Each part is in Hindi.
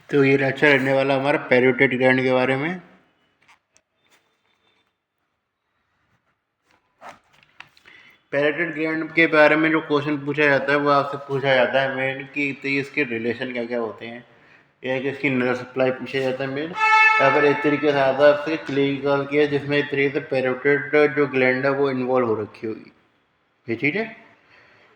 तो ये लेक्चर रहने वाला हमारा पैरोटिड ग्लैंड के बारे में। पैरोटिड ग्लैंड के बारे में जो क्वेश्चन पूछा जाता है वो आपसे पूछा जाता है मेन कि तो इसके रिलेशन क्या क्या होते हैं, या कि इसकी नर्व सप्लाई पूछा जाता है मेन, या फिर एक तरीके से आता है आपसे क्लिनिकल किया जिसमें एक तरीके से पैरोटिड जो ग्लैंड है वो इन्वॉल्व हो रखी होगी, ये चीज़ है।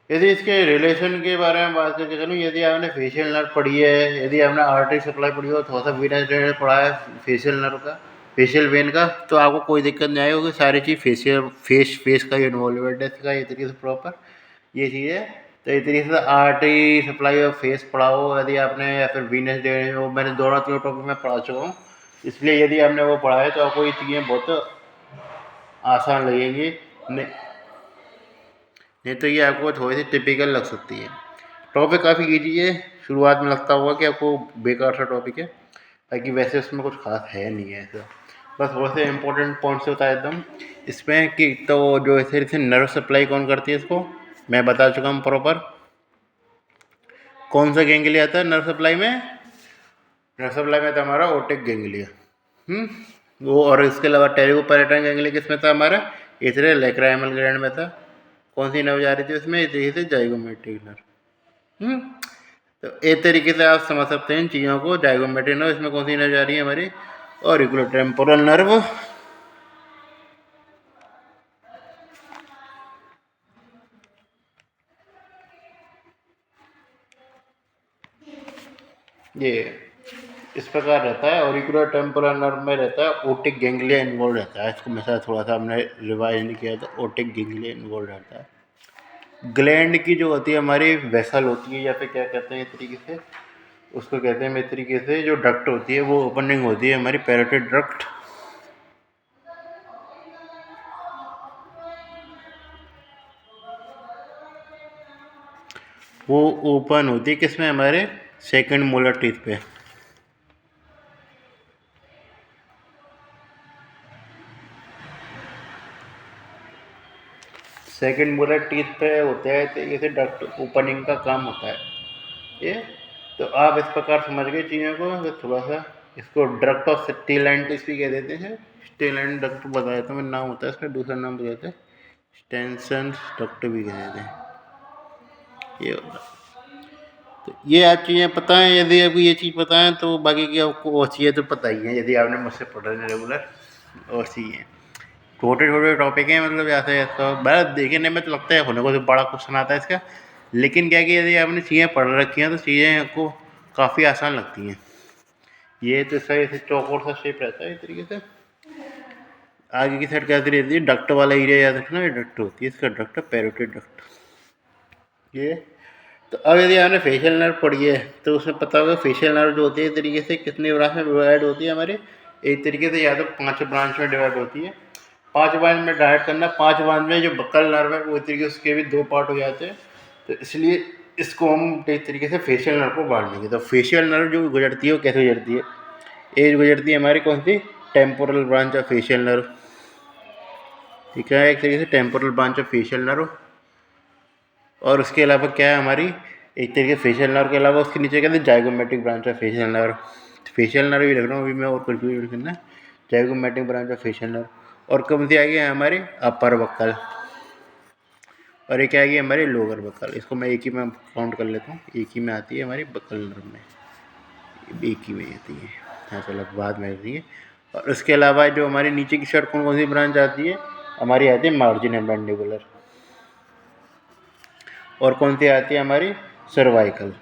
यदि इसके रिलेशन के बारे में बात करके चलूँ, यदि आपने फेशियल नर्व पढ़ी है, यदि आपने आर्टरी सप्लाई पढ़ी हो, थोड़ा सा वीनस ड्रेनेज पढ़ा है फेशियल नर्व का, फेशियल वेन का, तो आपको कोई दिक्कत नहीं आएगी, सारी चीज़ फेस का इन्वॉल्वमेंट है इसका, ये तरीके से प्रॉपर ये चीज़ है। तो इस तरीके से आर्टरी सप्लाई और फेस पढ़ा हो यदि आपने, या फिर वीनस ड्रेनेज हो, मैंने दोनों तीनों टॉपिक में पढ़ा चुका हूँ, इसलिए यदि आपने वो पढ़ा है तो आपको ये चीज़ें बहुत आसान लगेंगी। नहीं तो ये आपको थोड़ी सी टिपिकल लग सकती है। टॉपिक काफ़ी ईजी है, शुरुआत में लगता होगा कि आपको बेकार सा टॉपिक है, ताकि वैसे उसमें कुछ खास है नहीं है ऐसा, बस थोड़े से इंपॉर्टेंट पॉइंट्स होता है एकदम इसमें कि तो जो ऐसे नर्व सप्लाई कौन करती है इसको मैं बता चुका हूँ प्रॉपर। कौन सा गैंग्लिया आता है नर्व सप्लाई में? नर्व सप्लाई में था हमारा ओटिक गैंग्लिया, वो, और इसके अलावा टेरिगोपैरेटल गैंग्लिया किसमें था हमारा? इसलिए लैक्राइमल ग्लैंड में था। कौन सी नर्व जा रही थी उसमें? इस तरीके से जाइगोमेट्रिक नर्व। तो एक तरीके से आप समझ सकते हैं इन चीज़ों को। जाइगोमेट्रिक नर्व, इसमें कौन सी नर्व जा रही है हमारी? Auriculo temporal nerve. ये इस प्रकार रहता है, ऑरिकुलर टेम्पोरल नर्व में रहता है ओटिक गैंग्लिया इन्वॉल्व रहता है। इसको मैं थोड़ा सा हमने रिवाइज नहीं किया था, ओटिक गैंग्लिया इन्वॉल्व रहता है। ग्लैंड की जो होती है हमारी वेसल होती है, या फिर क्या कहते हैं इस तरीके से उसको कहते हैं, इस तरीके से जो डक्ट होती है वो ओपनिंग होती है हमारी पैरोटिड डक्ट। वो ओपन होती है किसमें? हमारे सेकंड मोलर टीथ पे। सेकंड मोलर टीथ पे होता है, तो ये डक्ट ओपनिंग का काम होता है ये। तो आप इस प्रकार समझ गए चीज़ों को। तो थोड़ा सा इसको डक्ट ऑफ स्टेलाइटिस भी कह देते हैं, स्टेलाइन डक्ट बताया था मैं, नाम होता है इसका, दूसरा नाम बताते हैं स्टेंसन डक्ट भी कह देते हैं, ये होता है। तो ये आप चीज़ें पता है, यदि आपको ये चीज़ पता है तो बाकी की आपको और चीज़ें तो पता ही हैं यदि आपने मुझसे पढ़ा है रेगुलर। और चीज़ें छोटे छोटे टॉपिक हैं, मतलब ऐसे तो बस देखने में तो लगता है होने को तो बड़ा क्वेश्चन आता है इसका, लेकिन क्या कि यदि आपने चीज़ें पढ़ रखी हैं तो चीज़ें आपको काफ़ी आसान लगती हैं। ये तो सही से चौकोर सा शेप रहता है इस तरीके से। आगे की साइड कैसी रहती है? डक्ट वाला एरिया याद रखना, ये डक्ट होती है, इसका डक्ट पैरोटिड डक्ट ये। तो अब यदि आपने फेशियल नर्व पढ़ी है तो उसमें पता होगा फेशियल नर्व जो होती है इस तरीके से कितने ब्रांच में डिवाइड होती है हमारे? एक तरीके से या तो 5 ब्रांच में डिवाइड होती है। 5 ब्रांच में डिवाइड करना, 5 ब्रांच में जो बक्कल नर्व है वो इस तरीके से उसके भी 2 पार्ट हो जाते हैं। तो इसलिए इसको हम एक तरीके से फेशियल नर्व को बांट लेंगे। तो फेशियल नर्व जो गुजरती है वो कैसे गुजरती है? एज गुजरती है हमारी कौन सी? Temporal branch of facial nerve, ठीक है, एक तरीके से temporal branch of facial nerve. और उसके अलावा क्या है हमारी? एक तरीके फेशियल नर्व के अलावा उसके नीचे कहते हैं zygomatic branch of facial nerve. Facial nerve ही रख रहा हूँ अभी मैं, और कंफ्यूज नहीं करना। Zygomatic branch of facial nerve. और कौन सी आ गई है हमारी? Upper buccal. और एक आ गई हमारी लोअर बक्कल। इसको मैं एक ही में काउंट कर लेता हूँ, एक ही में आती है हमारी बक्कल नर्व में, एक ही में आती है, हाँ चलो बाद में आती है। और उसके अलावा जो हमारी नीचे की साइड कौन कौन सी ब्रांच आती है हमारी? आती है मार्जिन मैंडिबुलर। और कौन सी आती है हमारी? सर्वाइकल।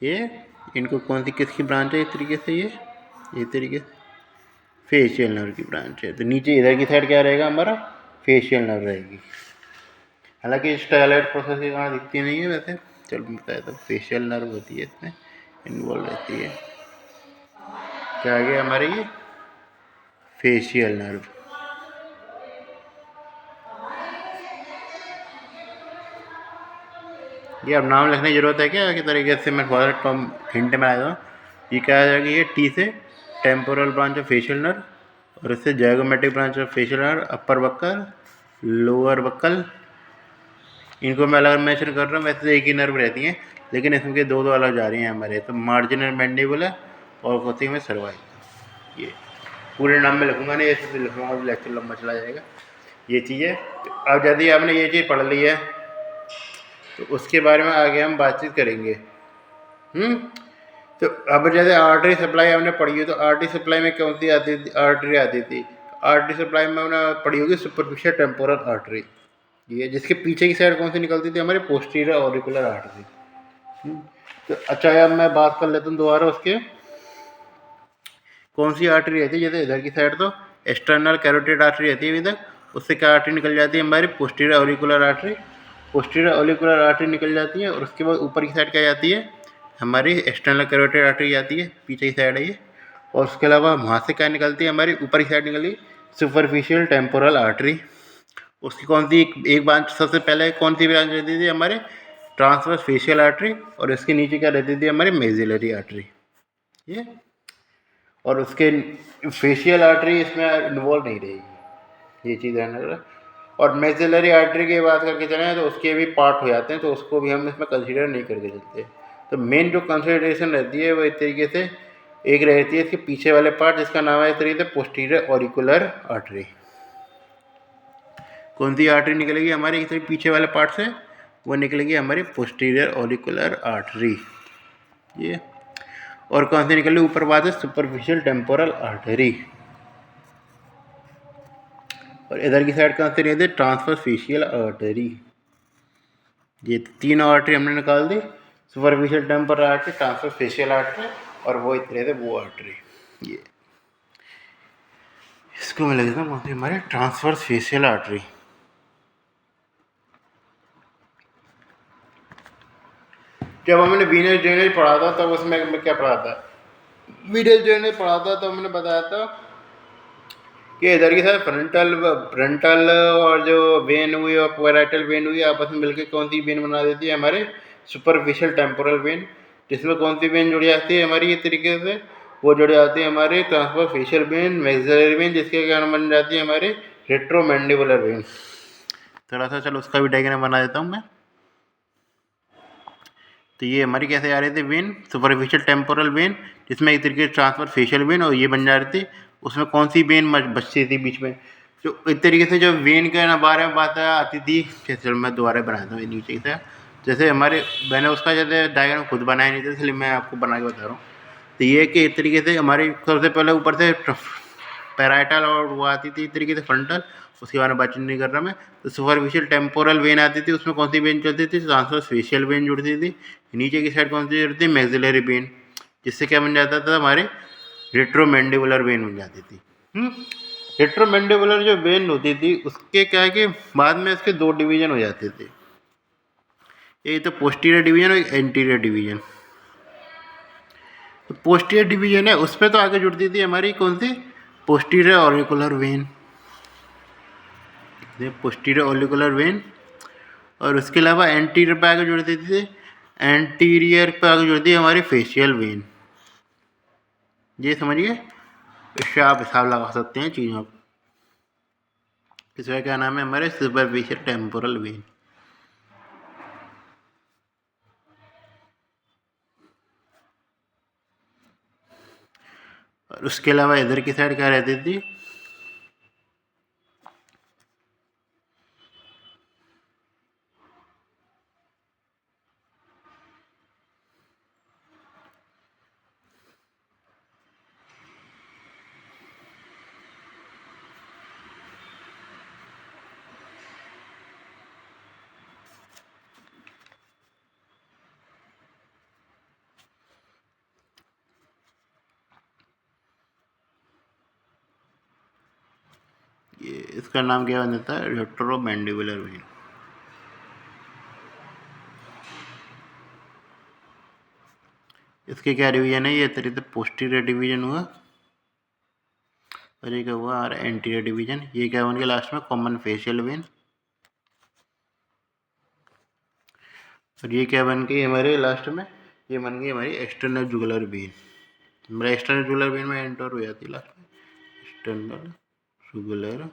ये इनको कौन सी किसकी ब्रांच है इस तरीके से? ये तरीके से फेशियल नर्व की ब्रांच है। तो नीचे इधर की साइड क्या रहेगा हमारा? फेशियल नर्व रहेगी। हालांकि स्टाइलाइट प्रोसेस के कारण दिखती नहीं है वैसे, चलो बताया तो फेशियल नर्व होती है इसमें इन्वॉल्व रहती है। क्या आ गया हमारे? ये फेशियल नर्व। ये अब नाम लिखने की जरूरत है क्या? कि तरीके से मैं थोड़ा सा हिंट में आया हूँ। ये क्या आ जाएगी? ये टी से temporal branch of facial nerve, और इससे zygomatic branch of facial nerve, upper buccal, lower buccal. इनको मैं अलग मेंशन कर रहा हूँ, वैसे एक ही नर्व रहती हैं, लेकिन इसमें के दो अलग जा रही हैं हमारे, तो मार्जिनल मैंडिबुलर और होती में सर्वाइकल। ये पूरे नाम में लिखूँगा नहीं, ऐसे लिखूँगा तो लेक्चर लंबा चला जाएगा। ये चीज़ है। अब यदि आपने ये चीज़ पढ़ ली है तो उसके बारे में आगे हम बातचीत करेंगे। तो अब जैसे आर्टरी सप्लाई हमने पढ़ी है, तो आर्टरी सप्लाई में कौन सी आती थी? आर्टरी आती थी। आर्टरी सप्लाई में हमने पढ़ी होगी सुपरफिशियल टेम्पोरल आर्टरी, ये जिसके पीछे की साइड कौन सी निकलती थी? हमारी पोस्टीरियर ऑरिकुलर आर्टरी। तो अच्छा, अब मैं बात कर लेता हूँ दोबारा उसके कौन सी आर्टरी रहती है। जैसे इधर की साइड तो एक्सटर्नल कैरोटिड आर्टरी रहती है इधर, उससे क्या आर्टरी निकल जाती है? हमारी posterior auricular artery. Posterior auricular artery निकल जाती है और उसके बाद ऊपर की साइड क्या जाती है? हमारी एक्सटर्नल कैरोटिड आर्टरी जाती है, पीछे की साइड है ये। और उसके अलावा वहाँ से क्या निकलती है? हमारी ऊपर की साइड निकली सुपरफिशियल टेम्पोरल आर्टरी। उसकी कौन सी एक बात सबसे पहले कौन सी ब्रांच रहती थी? हमारे ट्रांसवर्स फेशियल आर्टरी। और इसके नीचे क्या रहती थी? हमारी मेजिलरी आर्टरी। ये और उसके फेशियल आर्टरी इसमें इन्वॉल्व नहीं रहेगी, ये चीज़ ध्यान रखना। और मेजिलरी आर्टरी की बात करके चलें तो उसके भी पार्ट हो जाते हैं, तो उसको भी हम इसमें कंसीडर नहीं करके चलते। तो मेन जो कंसिडरेशन रहती है वो इस तरीके से एक रहती है इसके पीछे वाले पार्ट, जिसका नाम है इस तरीके से पोस्टीरियर ऑरिकुलर आर्टरी। कौन सी आर्टरी निकलेगी हमारे इस पीछे वाले पार्ट से? वो निकलेगी हमारी पोस्टीरियर ऑरिकुलर आर्टरी। ये और कौन सी निकली ऊपर बात है? Superficial temporal artery. और इधर की साइड कहाँ से रहती है? Transverse facial artery. ये तीन आर्टरी हमने निकाल दी, superficial temporal artery, transverse facial artery और वो इतने थे वो आर्टरी। ये इसको मैं लिख देता हूँ हमारे ट्रांसवर्स फेशियल आर्टरी। जब हमने वीनस ड्रेनेज पढ़ा था तब उसमें क्या पढ़ा था? वीनस ड्रेनेज पढ़ा था तो हमने बताया था कि इधर की साइड फ्रंटल और जो वेन हुई और पैराइटल वेन हुई आपस में मिलकर कौन सी वेन बना देती है? हमारे सुपरफिशियल टेम्पोरल वेन। जिसमें कौन सी वेन जुड़ जाती है हमारी? ये तरीके से वो जुड़ जाती है हमारे transfer facial vein, maxillary when, जिसके कारण बन जाती है हमारे रेट्रोमैंडिबुलर वेन। थोड़ा सा चलो उसका भी डायग्राम बना देता हूँ मैं। तो ये हमारी कैसे आ रही थी वेन? सुपरफिशियल टेम्पोरल वेन, जिसमें एक तरीके से ट्रांसफर फेशियल वेन और ये बन जा रही थी। उसमें कौन सी वेन बचती थी बीच में? जो एक तरीके से जो वेन के बारे में बात आती थी, जैसे मैं दोबारा बनाता हूँ नीचे से। जैसे हमारे मैंने उसका जैसे डायग्राम खुद बनाया नहीं था, इसलिए मैं आपको बना के बता रहा हूँ। तो ये कि एक तरीके से हमारी सबसे पहले ऊपर से पैराइटल और वो आती थी, इस तरीके से फ्रंटल, उसके बारे में बातचीत नहीं कर रहा मैं। तो सुपरफिशियल टेम्पोरल वेन आती थी, उसमें कौन सी वेन चलती थी? ट्रांसवर्स फेशियल वेन जुड़ती थी। नीचे की साइड कौन सी जुड़ती थी? मैक्सिलरी वेन, जिससे क्या बन जाता था? हमारे रेट्रोमैंडिबुलर वेन बन जाती थी। रेट्रोमैंडिबुलर जो वेन होती थी उसके क्या है कि बाद में इसके दो डिवीजन हो जाते थे, एक तो पोस्टीरियर डिवीजन और एक एंटीरियर डिवीजन। तो पोस्टीरियर डिवीजन है उस पर तो आगे जुड़ती थी हमारी कौन सी? Posterior auricular vein, posterior auricular vein. और उसके अलावा एंटीरियर पे आगे जुड़ती थी, एंटीरियर पे आगे जुड़ती है हमारी फेशियल वेन। ये समझिए, इससे आप हिसाब लगा सकते हैं चीज़ों का। इसका क्या नाम है? हमारे सुपरफिशियल टेम्पोरल वेन। और उसके अलावा इधर की साइड क्या रहती थी? ये इसका नाम क्या बन जाता है? रेट्रोमैंडिबुलर वेन। इसके क्या डिवीजन है? ये तरीके से पोस्टीरियर डिवीजन हुआ और ये क्या हुआ? और एंटीरियर डिवीजन। ये क्या बन गया लास्ट में? Common facial vein. और ये क्या बन गई हमारे लास्ट में? ये बन गई हमारी एक्सटर्नल जुगुलर वेन। हमारा एक्सटर्नल जुगुलर वेन में एंटर हो जाती है लास्ट में, एक्सटर्नल जुगुलर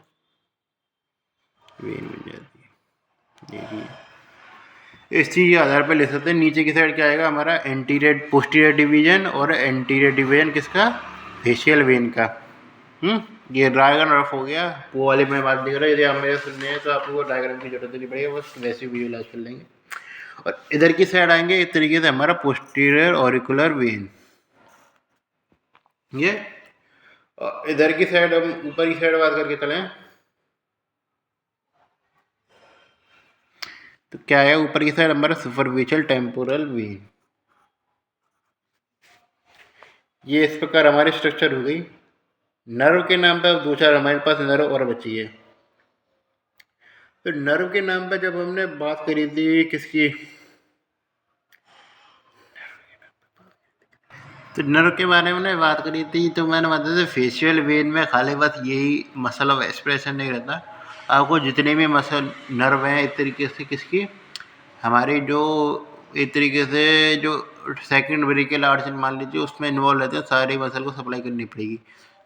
वेन बन जाती है। देखिए इस चीज़ के आधार पर ले सकते हैं। नीचे की साइड क्या आएगा हमारा एंटीरियर पोस्टीरियर डिवीजन और एंटीरियर डिवीजन किसका, फेशियल वेन का। ये डायग्राम रफ हो गया, वो वाली मैं बात नहीं कर रहा। यदि आप मेरे सुनने हैं तो आपको डायग्राम की जरूरत नहीं पड़ेगी, बस वैसे विजुअलाइज कर लेंगे। और इधर की साइड आएंगे इस तरीके से हमारा पोस्टीरियर ऑरिकुलर वेन, ये। और इधर की साइड हम ऊपर की साइड बात करके चलें तो क्या है, ऊपर की साइड हमारा सुपरफिशियल टेम्पोरल वेन। ये इस प्रकार हमारी स्ट्रक्चर हो गई। नर्व के नाम पर दो चार हमारे पास नर्व और बची है। तो नर्व के नाम पर जब हमने बात करी थी किसकी, तो नर्व के बारे में बात करी थी, तो मैंने बताया था फेशियल वेन में खाली बस यही मसल ऑफ एक्सप्रेशन नहीं रहता। आपको जितने भी मसल नर्व हैं इस तरीके से किसकी, हमारी जो एक तरीके से जो सेकंड ब्रेकियल आर्टरी मान लीजिए उसमें इन्वॉल्व रहते हैं, सारी मसल को सप्लाई करनी पड़ेगी।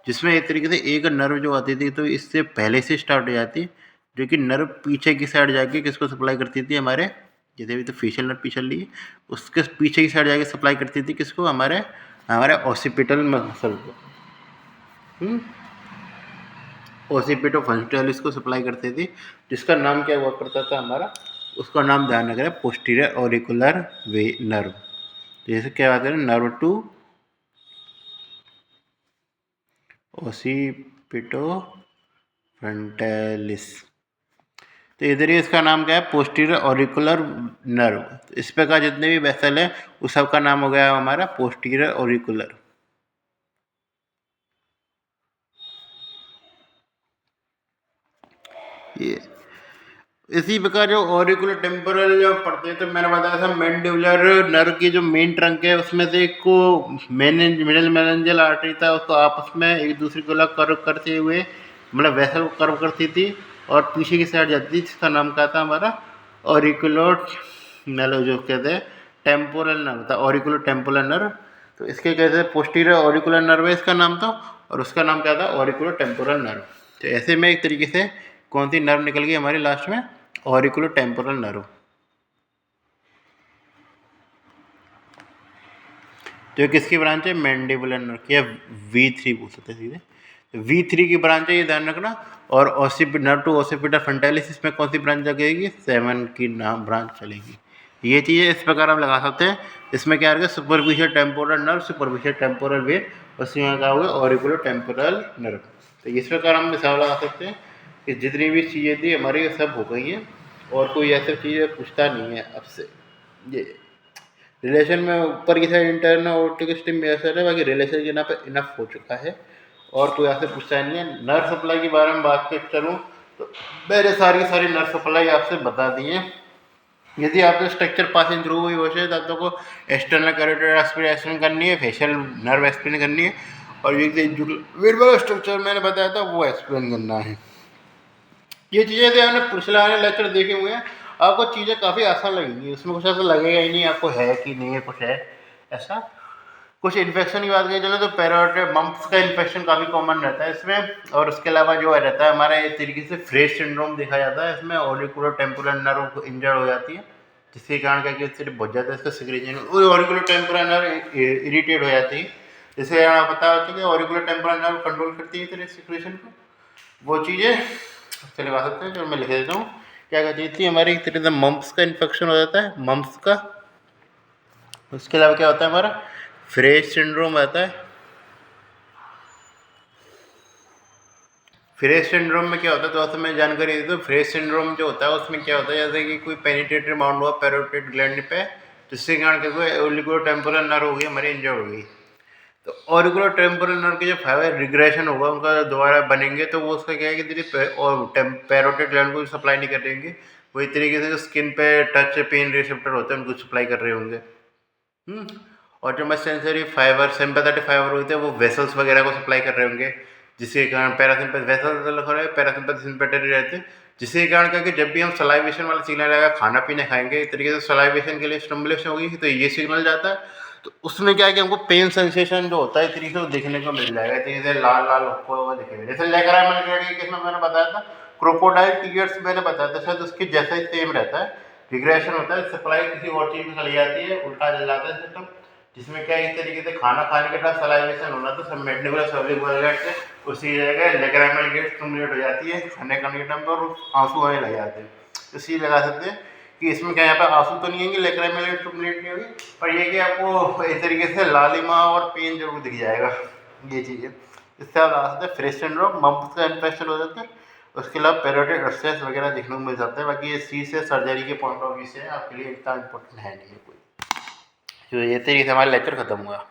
जिसमें एक तरीके से एक नर्व जो आती थी तो इससे पहले से स्टार्ट हो जाती, जो कि नर्व पीछे की साइड जाके किसको सप्लाई करती थी, हमारे जैसे भी तो फेशियल नर्व पीछे ली उसके पीछे की साइड जाके सप्लाई करती थी किसको, हमारे हमारे ऑसिपिटल मसल को। ऑसिपिटो फंस्टाइलिस को सप्लाई करती थी, जिसका नाम क्या हुआ करता था हमारा, उसका नाम ध्यान रखें पोस्टीरियर ऑरिकुलर वे नर्व। जैसे क्या बात है नर्व टू ऑसिपिटो फ्रंटालिस, तो इधर ही इसका नाम क्या है पोस्टीरियर ऑरिकुलर नर्व। इस प्रकार जितने भी वेसल है उस सब का नाम हो गया हमारा पोस्टीरियर ऑरिकुलर। ये इसी प्रकार जो ऑरिकुलर टेम्पोरल जो पढ़ते हैं तो मैंने बताया था मैंडिबुलर नर्व की जो मेन ट्रंक है उसमें से एक को मिडल मेनिंजियल आर्टरी था, उसको आपस में एक दूसरे को अलग कर्व करते हुए मतलब वेसल को कर्व करती थी और पीछे की साइड जाती थी, जिसका नाम क्या था हमारा ऑरिकुलर नर्व, जो कहते हैं टेम्पोरल नर्व था, ऑरिकुलर टेम्पोरल नर्व। तो इसके कहते हैं पोस्टीरियर ऑरिकुलर नर्व है इसका नाम था, और उसका नाम क्या था ऑरिकुलर टेम्पोरल नर्व। तो ऐसे में एक तरीके से कौन सी नर्व निकल गई हमारी लास्ट में, ऑरिकुलर टेम्पोरल नर्व, जो किसकी ब्रांच है मैंडिबुलर नर्व की, या V3 बोल सकते हैं सीधे। V3 की ब्रांच है, ये ध्यान रखना। और नर्व टू ऑसिपिटल फ्रंटालिस इसमें कौन सी ब्रांच लगेगी, 7 की नाम ब्रांच चलेगी। ये चीज़ें इस प्रकार हम लगा सकते हैं। इसमें क्या रहेगा superficial temporal nerve, superficial temporal when, और इसमें क्या होगा ऑरिकुलर टेम्पोरल नर्व। तो इस प्रकार हम मिसाल लगा सकते हैं कि जितनी भी चीज़ें थी हमारी सब हो गई हैं, और कोई ऐसी चीज़ें पूछता नहीं है आपसे। ये रिलेशन में ऊपर की साइड इंटरनल ऑप्टिक स्टिम में असर है, बाकी रिलेशन के पे इनफ हो चुका है और कोई ऐसे पूछता नहीं है। नर्व सप्लाई के बारे में बात कर चलूँ तो मैंने सारी नर्व सप्लाई आपसे बता दी है। यदि आपको स्ट्रक्चर पासिंग थ्रू हुई हो तब तो को एक्सटर्नल कैरोटिड एस्पिरेशन करनी है, फेशियल नर्व एक्सप्लेन करनी है, और ये विजुअल स्ट्रक्चर मैंने बताया था वो एक्सप्लेन करना है। ये चीज़ें तो हमने पिछले वाले लेक्चर देखे हुए हैं, आपको चीज़ें काफ़ी आसान लगेंगी, उसमें कुछ ऐसा लगेगा ही नहीं आपको है कि नहीं है कुछ है ऐसा। कुछ इन्फेक्शन की बात करें चलो तो पैरोटिड मम्प्स का इन्फेक्शन काफ़ी कॉमन रहता है इसमें, और उसके अलावा जो रहता है हमारा एक तरीके से फ्रेश सिंड्रोम देखा जाता है इसमें, ऑरिकुलर टेम्पोरल नर्व इंजर्ड हो जाती है, जिसके कारण क्या कि बहुत ज़्यादा इसका secretion, auricular temporal nerve irritate हो जाती है, जिससे पता होता है कि ऑरिकुलर टेम्पोरल नर्व कंट्रोल करती है तेरे सिक्रेशन को, वो चीज़ें चले आ सकते हैं। जो मैं लिख देता हूँ क्या कहती थी हमारी एक तरीके से मम्प्स का इन्फेक्शन हो जाता है, मम्प्स का। उसके अलावा क्या होता है हमारा फ्रेश सिंड्रोम आता है। फ्रेश सिंड्रोम में क्या होता है तो उसमें मैं जानकारी देता हूँ। फ्रेश सिंड्रोम जो होता है उसमें क्या होता है जैसे कि कोई पेनिट्रेटरी माउंट हुआ पैरोटिड ग्लैंड पे, जिसके कारण क्या हुआ ऑरिकुलर टेम्पोरल नर्व हो गई हमारी इंजर्ड हो गई। तो ऑरिकुलर टेम्पोरल नर्व के जो फाइबर रिग्रेशन होगा उनका दोबारा बनेंगे तो वो उसका क्या है कि पैरोटिड ग्लैंड को सप्लाई नहीं करेंगे, वही तरीके से स्किन पे टच पेन रिसेप्टर होते हैं उनको सप्लाई कर रहे होंगे। और जो मैं सेंसरी फाइबर सिंपैथेटिक फाइबर होते हैं वो वेसल्स वगैरह को सप्लाई कर रहे होंगे, जिसके कारण पैरासिम्पैथ वेसल्स पैरासिम्पैथ सिंपैथेटिक रहते हैं, जिसके कारण क्या कि जब भी हम सलाइवेशन वाला सिग्नल आएगा खाना पीना खाएंगे एक तरीके से सलाइवेशन के लिए स्टिमुलेशन होगी तो ये सिग्नल जाता है, तो उसमें क्या है कि हमको पेन सेंसेशन जो होता है तरीके से वो देखने को मिल जाएगा, तरीके से लाल लाल हुआ दिखेगा। जैसे लेकराइमल ग्लैंड के केस में मैंने बताया था, क्रोकोडाइल टीयर्स मैंने बताया था शायद उसके जैसा ही सेम रहता है, रिग्रेशन होता है, सप्लाई किसी और चीज़ में चली जाती है, उल्टा चल जाता है सिस्टम, जिसमें क्या इस तरीके से खाना खाने के बाद सलाइवेशन होना तो सब मैंडिबुलर सर्विकल गेट से उसी जगह लेग्रामल गेट स्टिमुलेट हो जाती है खाने खाने के टाइम पर, और आंसू आने लग जाते हैं। तो सीधे लगा सकते हैं कि इसमें क्या, यहाँ पर आंसू तो नहीं आएंगे, लेग्रामल गेट स्टिमुलेट नहीं होगी, पर ये कि आपको इस तरीके से लालिमा और पेन जरूर दिख जाएगा, ये चीज़ें। इससे आप लगा सकते हैं फ्रेश सिंड्रोम, मम्प्स का इन्फेक्शन हो जाता है, उसके अलावा पेरोटिड अब्सेस वगैरह देखने को मिल जाता है। बाकी ये सी से सर्जरी के पॉइंट ऑफ व्यू से आपके लिए इतना इम्पोर्टेंट है नहीं है कोई। जो ये तरीके से हमारा लेक्चर खत्म हुआ।